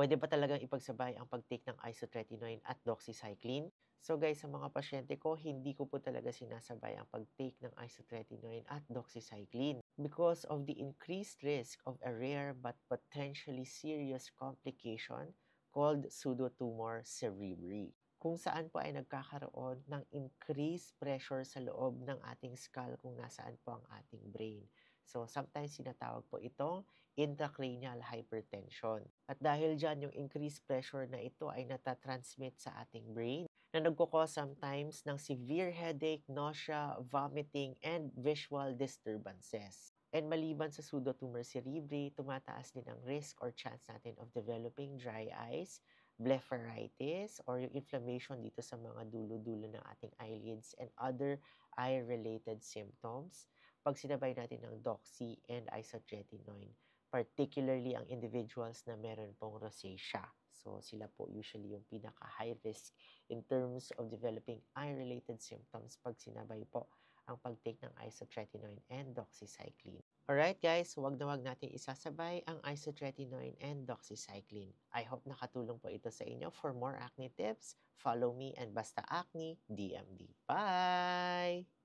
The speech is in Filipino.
Puwede ba talagang ipagsabay ang pag-take ng isotretinoin at doxycycline? So guys, sa mga pasyente ko, hindi ko po talaga sinasabay ang pag-take ng isotretinoin at doxycycline because of the increased risk of a rare but potentially serious complication called pseudotumor cerebri, kung saan po ay nagkakaroon ng increased pressure sa loob ng ating skull kung nasaan po ang ating brain. So sometimes sinatawag po itong intracranial hypertension. At dahil dyan, yung increased pressure na ito ay natatransmit sa ating brain na nagkukos sometimes ng severe headache, nausea, vomiting, and visual disturbances. And maliban sa pseudotumor cerebri, tumataas din ang risk or chance natin of developing dry eyes, blepharitis, or yung inflammation dito sa mga dulo-dulo ng ating eyelids and other eye-related symptoms pag sinabay natin ng doxy and isotretinoin, particularly ang individuals na meron pong rosacea. So, sila po usually yung pinaka-high risk in terms of developing eye-related symptoms pag sinabay po ang pag-take ng isotretinoin and doxycycline. Alright guys, huwag na huwag natin isasabay ang isotretinoin and doxycycline. I hope nakatulong po ito sa inyo. For more acne tips, follow me and Basta Acne DMD. Bye!